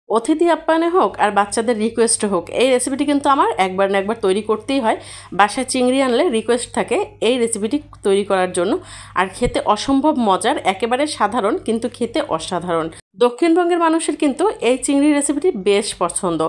অতিথি আপ্যায়নে হোক আর বাচ্চাদের রিকোয়েস্টে হোক, এই রেসিপিটি কিন্তু আমার একবার না একবার তৈরি করতেই হয়। বাসায় চিংড়ি আনলে রিকোয়েস্ট থাকে এই রেসিপিটি তৈরি করার জন্য। আর খেতে অসম্ভব মজার, একেবারে সাধারণ কিন্তু খেতে অসাধারণ। দক্ষিণবঙ্গের মানুষের কিন্তু এই চিংড়ি রেসিপিটি বেশ পছন্দ,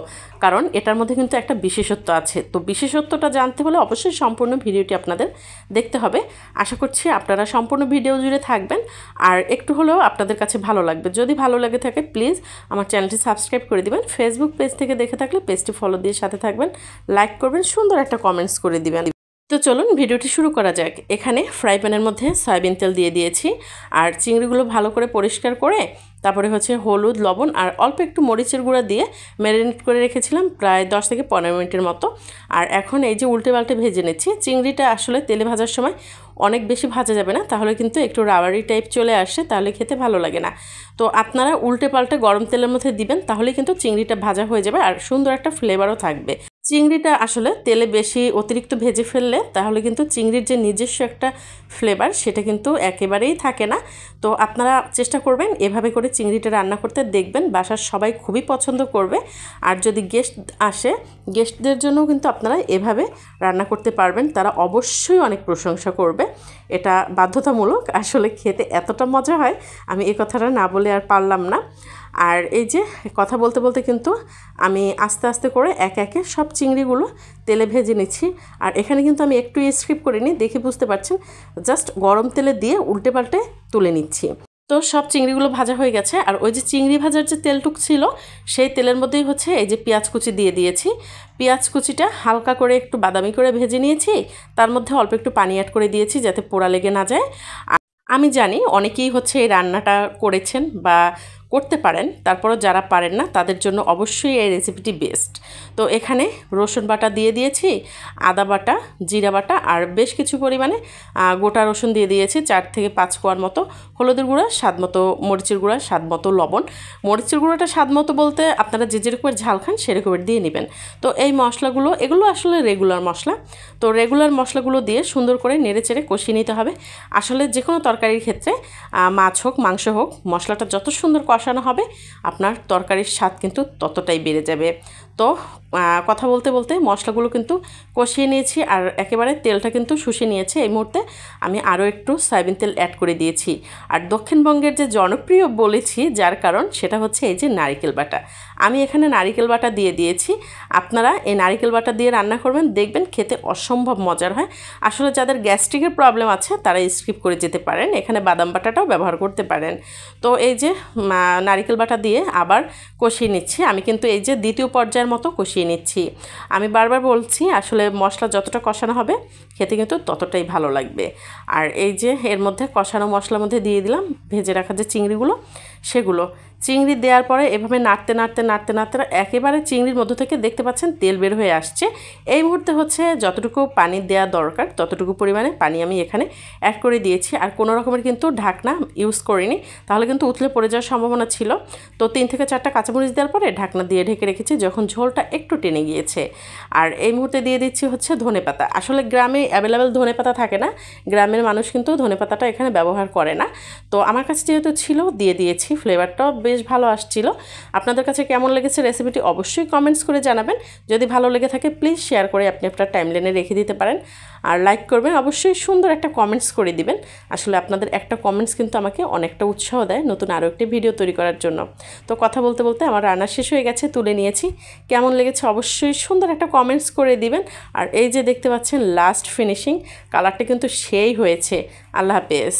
কারণ এটার মধ্যে কিন্তু একটা বিশেষত্ব আছে। তো বিশেষত্বটা জানতে হলে অবশ্যই সম্পূর্ণ ভিডিওটি আপনাদের দেখতে হবে। আশা করছি আপনারা সম্পূর্ণ ভিডিও জুড়ে থাকবেন আর একটু হলেও আপনাদের কাছে ভালো লাগবে। যদি ভালো লাগে থাকে প্লিজ আমার চ্যানেলটি সাবস্ক্রাইব করে দিবেন। ফেসবুক পেজ থেকে দেখে থাকলে পেজটি ফলো দিয়ে সাথে থাকবেন, লাইক করবেন, সুন্দর একটা কমেন্টস করে দিবেন। তো চলুন ভিডিওটি শুরু করা যাক। এখানে ফ্রাই প্যানের মধ্যে সয়াবিন তেল দিয়ে দিয়েছি আর চিংড়িগুলো ভালো করে পরিষ্কার করে তারপরে হচ্ছে হলুদ, লবণ আর অল্প একটু মরিচের গুঁড়া দিয়ে ম্যারিনেট করে রেখেছিলাম প্রায় 10 থেকে 15 মিনিটের মতো। আর এখন এই যে উল্টে পাল্টে ভেজে নিচ্ছি। চিংড়িটা আসলে তেলে ভাজার সময় অনেক বেশি ভাজা যাবে না, তাহলে কিন্তু একটু রাবারি টাইপ চলে আসে, তাহলে খেতে ভালো লাগে না। তো আপনারা উল্টে পাল্টে গরম তেলের মধ্যে দিবেন, তাহলে কিন্তু চিংড়িটা ভাজা হয়ে যাবে আর সুন্দর একটা ফ্লেভারও থাকবে। চিংড়িটা আসলে তেলে বেশি অতিরিক্ত ভেজে ফেললে তাহলে কিন্তু চিংড়ির যে নিজস্ব একটা ফ্লেভার সেটা কিন্তু একেবারেই থাকে না। তো আপনারা চেষ্টা করবেন এভাবে করে চিংড়িটা রান্না করতে, দেখবেন বাসার সবাই খুবই পছন্দ করবে। আর যদি গেস্ট আসে, গেস্টদের জন্যও কিন্তু আপনারা এভাবে রান্না করতে পারবেন, তারা অবশ্যই অনেক প্রশংসা করবে। এটা বাধ্যতামূলক, আসলে খেতে এতটা মজা হয় আমি এই কথাটা না বলে আর পারলাম না। আর এই যে কথা বলতে বলতে কিন্তু আমি আস্তে আস্তে করে একে একে সব চিংড়িগুলো তেলে ভেজে নিচ্ছি। আর এখানে কিন্তু আমি একটু স্কিপ করিনি, দেখে বুঝতে পারছেন, জাস্ট গরম তেলে দিয়ে উল্টে পাল্টে তুলে নিচ্ছি। তো সব চিংড়িগুলো ভাজা হয়ে গেছে আর ওই যে চিংড়ি ভাজার যে তেলটুক ছিল সেই তেলের মধ্যেই হচ্ছে এই যে পেঁয়াজ কুচি দিয়ে দিয়েছি। পেঁয়াজ কুচিটা হালকা করে একটু বাদামি করে ভেজে নিয়েছি, তার মধ্যে অল্প একটু পানি অ্যাড করে দিয়েছি যাতে পোড়া লেগে না যায়। আমি জানি অনেকেই হচ্ছে এই রান্নাটা করেছেন বা করতে পারেন, তারপরও যারা পারেন না তাদের জন্য অবশ্যই এই রেসিপিটি বেস্ট। তো এখানে রসুন বাটা দিয়ে দিয়েছি, আদা বাটা, জিরা বাটা আর বেশ কিছু পরিমাণে গোটা রসুন দিয়ে দিয়েছি 4 থেকে 5 কোয়ার মতো, হলুদের গুঁড়া স্বাদ মতো, মরিচের গুঁড়া স্বাদ মতো, লবণ। মরিচের গুঁড়োটা স্বাদ মতো বলতে আপনারা যে যেরকমের ঝাল খান সেরকমের দিয়ে নেবেন। তো এই মশলাগুলো, এগুলো আসলে রেগুলার মশলা, তো রেগুলার মশলাগুলো দিয়ে সুন্দর করে নেড়ে চেড়ে কষিয়ে নিতে হবে। আসলে যে কোনো তরকারির ক্ষেত্রে মাছ হোক মাংস হোক, মশলাটা যত সুন্দর কষানো হবে আপনার তরকারির স্বাদ কিন্তু ততটাই বেড়ে যাবে। তো কথা বলতে বলতে মশলাগুলো কিন্তু কষিয়ে নিয়েছি আর একেবারে তেলটা কিন্তু শুষে নিয়েছে। এই মুহূর্তে আমি আরও একটু সয়াবিন তেল অ্যাড করে দিয়েছি। আর দক্ষিণবঙ্গের যে জনপ্রিয় বলেছি যার কারণ সেটা হচ্ছে এই যে নারিকেল বাটা। আমি এখানে নারিকেল বাটা দিয়ে দিয়েছি। আপনারা এই নারিকেল বাটা দিয়ে রান্না করবেন, দেখবেন খেতে অসম্ভব মজার হয়। আসলে যাদের গ্যাস্ট্রিকের প্রবলেম আছে তারা স্কিপ করে যেতে পারেন, এখানে বাদাম বাটাটাও ব্যবহার করতে পারেন। তো এই যে নারিকেল বাটা দিয়ে আবার কষিয়ে নিচ্ছি। আমি কিন্তু এই যে দ্বিতীয় পর্যায়ের মতো কষিয়ে নিচ্ছি। আমি বারবার বলছি আসলে মশলা যতটা কষানো হবে খেতে কিন্তু ততটাই ভালো লাগবে। আর এই যে এর মধ্যে কষানো মশলার মধ্যে দিয়ে দিলাম ভেজে রাখা যে চিংড়িগুলো, সেগুলো চিংড়ি দেওয়ার পরে এভাবে নাড়তে নাড়তে নাড়তে নাড়তে একেবারে চিংড়ির মধ্য থেকে দেখতে পাচ্ছেন তেল বের হয়ে আসছে। এই মুহূর্তে হচ্ছে যতটুকু পানি দেওয়া দরকার ততটুকু পরিমাণে পানি আমি এখানে অ্যাড করে দিয়েছি। আর কোনো রকমের কিন্তু ঢাকনা ইউজ করিনি, তাহলে কিন্তু উতলে পড়ে যাওয়ার সম্ভাবনা ছিল। তো 3 থেকে 4টা কাঁচামরিচ দেওয়ার পরে ঢাকনা দিয়ে ঢেকে রেখেছি যখন ঝোলটা একটু টেনে গিয়েছে। আর এই মুহূর্তে দিয়ে দিচ্ছি হচ্ছে ধনেপাতা। আসলে গ্রামে অ্যাভেলেবেল ধনেপাতা থাকে না, গ্রামের মানুষ কিন্তু ধনেপাতাটা এখানে ব্যবহার করে না। তো আমার কাছে যেহেতু ছিল দিয়ে দিয়েছি, ফ্লেভারটাও বেশ ভালো আসছিল। আপনাদের কাছে কেমন লেগেছে রেসিপিটি অবশ্যই কমেন্টস করে জানাবেন। যদি ভালো লেগে থাকে প্লিজ শেয়ার করে আপনি আপনার টাইমলাইনে রেখে দিতে পারেন আর লাইক করবেন, অবশ্যই সুন্দর একটা কমেন্টস করে দিবেন। আসলে আপনাদের একটা কমেন্টস কিন্তু আমাকে অনেকটা উৎসাহ দেয় নতুন আরও একটি ভিডিও তৈরি করার জন্য। তো কথা বলতে বলতে আমার রান্না শেষ হয়ে গেছে, তুলে নিয়েছি। কেমন লেগেছে অবশ্যই সুন্দর একটা কমেন্টস করে দিবেন। আর এই যে দেখতে পাচ্ছেন লাস্ট ফিনিশিং, কালারটা কিন্তু সেই হয়েছে। আল্লাহ হাফেজ।